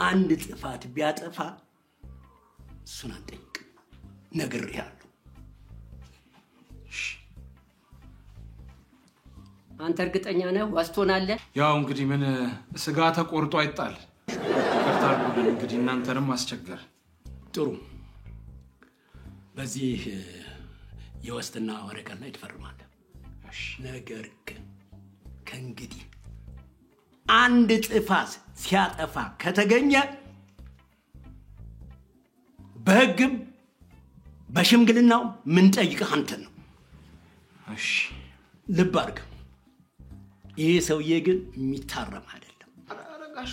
አንድ ጥፋት ቢያጠፋ እሱን አንጠይቅ ነግሬሃለሁ አንተ እርግጠኛ ነህ ዋስቶናለህ ያው እንግዲህ ምን ስጋ ተቆርጦ አይጣል ከታርጉልን እንግዲህ እናንተንም አስቸገር ጥሩ በዚህ የዋስትና ወረቀት ላይ ትፈርማለህ ነገር ግን ከእንግዲህ አንድ ጥፋት ሲያጠፋ ከተገኘ በህግም በሽምግልናው ምን ጠይቀህ አንተ ነው እሺ ልብ አድርግ ይሄ ሰውዬ ግን የሚታረም አይደለም አረጋሽ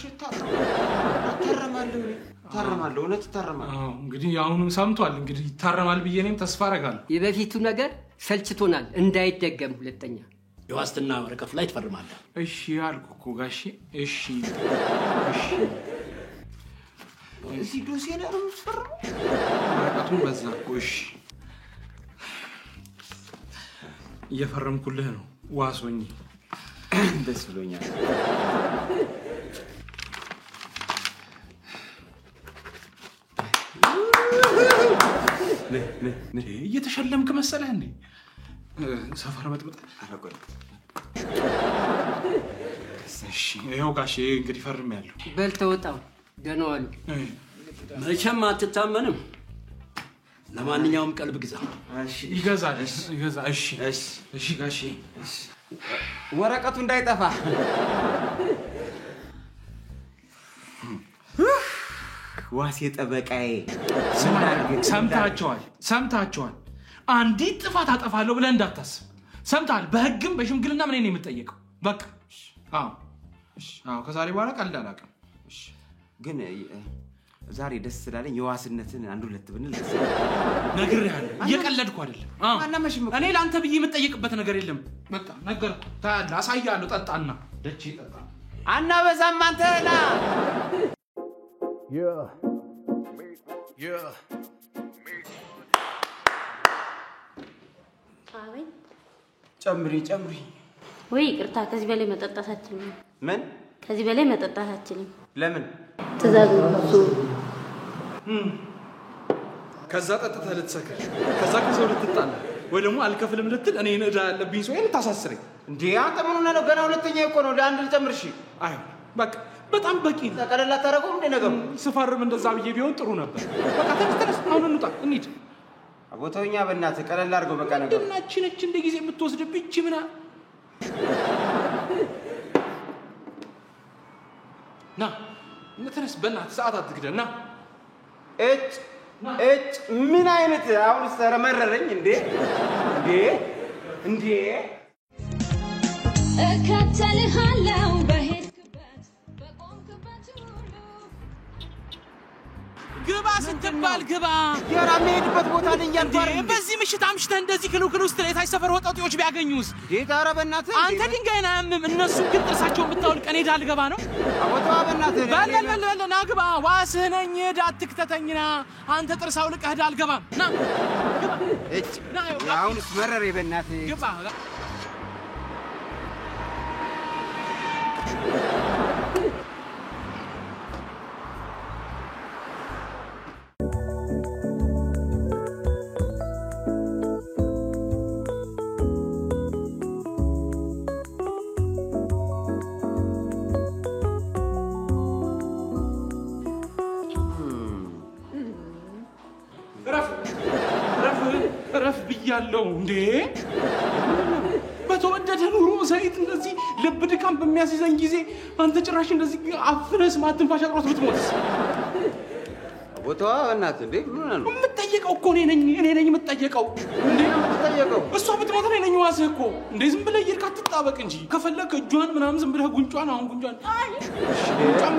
ታረማለሁ እውነት ታረማለሁ እንግዲህ አሁንም ሰምቷል እንግዲህ ይታረማል ብዬ እኔም ተስፋ አደርጋለሁ የበፊቱ ነገር ሰልችቶናል እንዳይደገም ሁለተኛ የዋስትና ወረቀት ላይ ትፈርማለህ እሺ አልኩ ጋሼ እሺ እዚህ ዶሴ ላይ ነው የምትፈርመው ወረቀቱን በዛኩ እሺ እየፈረምኩልህ ነው ዋሶኝ ደስ ብሎኛል እየተሸለምክ መሰለህ እንዴ ሰፈር መጥመጥ አረቆይ እሺ ይኸው ጋሼ እንግዲህ ፈርሜያለሁ በል ተወጣው ደህና ዋሉ መቼም አትታመንም ለማንኛውም ቀልብ ግዛ እሺ ይገዛል እሺ እሺ ጋሼ ወረቀቱ እንዳይጠፋ ዋሴ ጠበቃዬ ሰምታቸዋል አንዲት ጥፋት አጠፋለሁ ብለህ እንዳታስብ ሰምታል በህግም በሽምግልና ምን ነው የምትጠየቀው በቃ አዎ ከዛሬ በኋላ ቀልድ አላውቅም ግን ዛሬ ደስ ስላለኝ የዋስነትን አንድ ሁለት ብንል ደስ ነግሬሃለሁ እየቀለድኩ አይደለም እኔ ላንተ ብዬ የምጠየቅበት ነገር የለም በቃ ነገርኩ ታያለህ አሳያለሁ ጠጣና ደቼ ጠጣ አናበዛም አንተና Yeah. አቤት ጨምሪ ወይ ይቅርታ ከዚህ በላይ መጠጣት አትችልም ምን ከዚህ በላይ መጠጣት አትችልም ለምን ትእዛዝ ነው ከዛ ጠጥተህ ልትሰክር ከዛ ከሰው ልትጣላ ወይ ደግሞ አልከፍልም ልትል እኔ ነዳ ያለብኝ ሰው ልታሳስረኝ እንዴ አንተ ምን ሆነህ ነው ገና ሁለተኛ እኮ ነው ለአንድ ልጨምር እሺ አይ በቃ በጣም በቂ ነው ተቀለላ ታረገው እንደ ነገሩ ስፈርም እንደዛ ብዬ ቢሆን ጥሩ ነበር በቃ ተነስ አሁን እንውጣ እንሂድ አቦተውኛ በእናትህ ቀለል አድርገው በቃ ነገሩ እናችን እንደ ጊዜ የምትወስድብኝ እቺ ምና ና ተነስ በእናትህ ሰዓት አትግደልና እጭ ምን አይነት አሁን ሰረመረረኝ እንዴ እከተልሃለሁ በሄድክበት በቆምክበት ሁሉ ግባ ስትባል ግባ ያራ መሄድበት ቦታ ላይ ያልፋር በዚህ ምሽት አምሽተህ እንደዚህ ክልክል ውስጥ ላይ ታች ሰፈር ወጣቶች ቢያገኙስ ጌታ ኧረ በእናትህ አንተ ድንጋይና ያምም እነሱ ግን ጥርሳቸውን ብታውልቅ እኔ ዳል ገባ ነው አቦተዋ በእናትህ በል ና ግባ ዋስህ ነኝ ዳትክተተኝና አንተ ጥርሳው ልቀህ ዳል ገባ ና ግባ እጭ አሁንስ መረሬ በእናትህ ግባ ረፍ ብያለሁ እንዴ በተወደደ ኑሮ ዘይት እንደዚህ ልብ ድካም በሚያስይዘኝ ጊዜ አንተ ጭራሽ እንደዚህ አፍረስ ማትንፋሽ አጥሮት ብትሞትስ አቦተዋ በእናትህ እንዴ ምን ነው የምትጠየቀው እኮ እኔ ነኝ የምትጠየቀው እንዴ ነው የምትጠየቀው እሷ ብትሞት እኔ ነኝ ዋስህ እኮ እንዴ ዝም ብለህ ይርካ ትጣበቅ እንጂ ከፈለክ እጇን ምናምን ዝም ብለህ ጉንጯን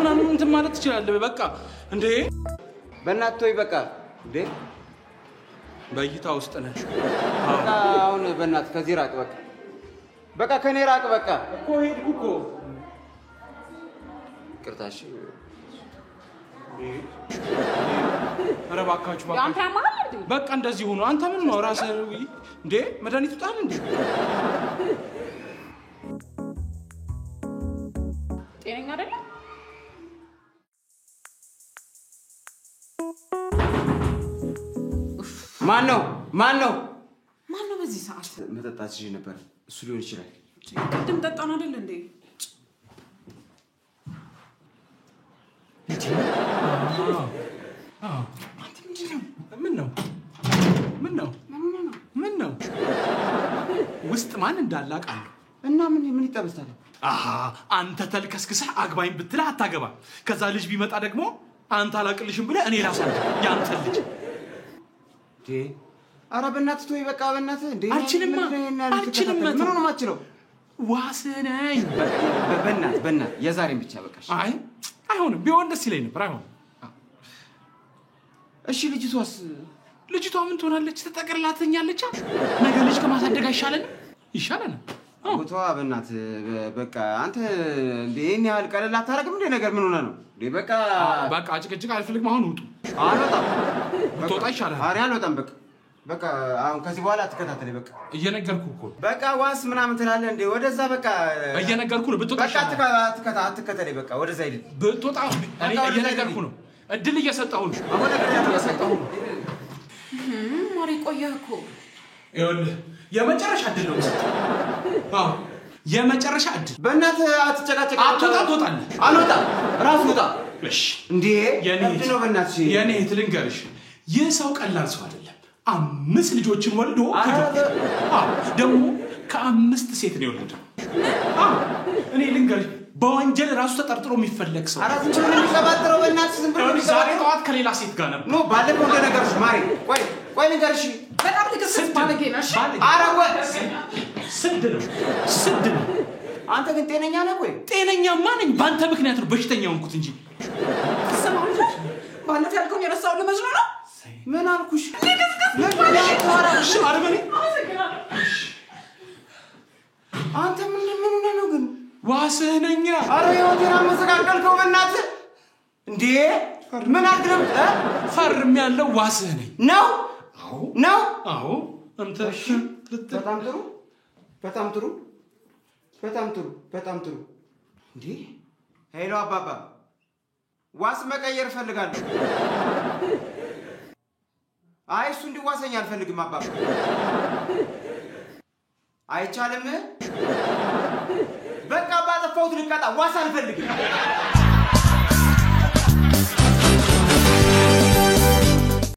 ምናምን እንትን ማለት ትችላለህ በቃ እንዴ በእናትህ ወይ በቃ እንዴ በእይታ ውስጥ ነህ በቃ አሁን በእናትህ ከዚህ ራቅ በቃ ከኔ ራቅ በቃ እኮ ሄድኩ እኮ ቅርታሽ ኧረ እባካችሁ በቃ እንደዚህ ሆኖ አንተ ምን ነው ራስህ እንዴ መድኃኒቱ ጣል እንዴ ጤነኛ አይደለም ማን ነው? ማን ነው በዚህ ሰዓት? መጠጣት ይዤ ነበር። እሱ ሊሆን ይችላል። ቅድም ጠጣን አይደል እንዴ? ምን ነው? ውስጥ ማን እንዳለ አውቃለሁ። እና ምን ይጠበሳል? አንተ ተልከስክሰህ አግባኝ ብትልህ አታገባም። ከዛ ልጅ ቢመጣ ደግሞ አንተ አላቅልሽም ብለህ እኔ ላሳንተ ያንተ ልጅ ኧረ በእናትህ ተወኝ በቃ በእናትህ እንዴ አልችልም ምን ሆነ ማችለው ዋስህ ነኝ በእናትህ የዛሬን ብቻ በቃ አይ አይሆንም ቢሆን ደስ ይለኝ ነበር አይሆንም እሺ ልጅቷ ምን ትሆናለች ተጠቅርላተኛለች ነገ ልጅ ከማሳደግ ይሻለናል ቦቷ በእናትህ በቃ አንተ እንዴ እኔ ያህል ቀለል አታረግም እንዴ ነገር ምን ሆነ ነው እንዴ በቃ ጭቅጭቅ አልፈልግም አሁን ውጡ አልወጣም ብትወጣ ይሻላል ኧረ አልወጣም በቃ አሁን ከዚህ በኋላ አትከታተለኝ በቃ እየነገርኩህ እኮ በቃ ዋስ ምናምን ትላለህ እንዴ ወደዛ በቃ እየነገርኩህ ነው ብትወጣ በቃ አትከታተለኝ በቃ ወደዛ ሂድ ብትወጣ እኔ እየነገርኩህ ነው እድል እየሰጠሁህ ነው አሁን እድል እየሰጠሁህ ነው ማሪ ቆየህ እኮ ይኸውልህ የመጨረሻ እድል ነው የምሰጠው የመጨረሻ እድል በእናትህ አትጨቃጨቅ ትወጣለህ አልወጣም ራስ ውጣ እሺ እንዴ የኔ ነው በእናትሽ የኔ ልንገርሽ ይህ ሰው ቀላል ሰው አይደለም 5 ልጆችን ወልዶ ደግሞ ከ5 ሴት ነው የወለደው እኔ ልንገርሽ በወንጀል ራሱ ተጠርጥሮ የሚፈለግ ሰው አራት ዝም ብሎ የሚቀባጥረው በእናትሽ ዝም ብሎ ዛሬ ጠዋት ከሌላ ሴት ጋር ነበር ኖ ባለፈው እንደነገርሽ ማሪ ቆይ ልንገርሽ በጣም ልክስስ ባለጌ ነሽ ኧረ ቆይ ስድ ነው አንተ ግን ጤነኛ ነህ ወይ ጤነኛማ ነኝ በአንተ ምክንያት ነው በሽተኛ ሆንኩት እንጂ ሰማሁሽ ባለፈው ያልከውን የረሳውን ለመዝኑ ነው ምን አልኩሽ ልክስክስ አርበኔ አንተ ምን ነው ግን ዋስህ ነኝ ኧረ ህይወቴን አመሰቃቀልከው በእናትህ እንዴ ምን አድርም ፈርም ያለው ዋስህ ነኝ ነው አንተ በጣም ጥሩ እንዴ ሄሎ አባባ ዋስ መቀየር ፈልጋለሁ አይ እሱ እንዲዋሰኝ አልፈልግም አባባ አይቻልም በቃ ባጠፋሁት ልቀጣ ዋስ አልፈልግም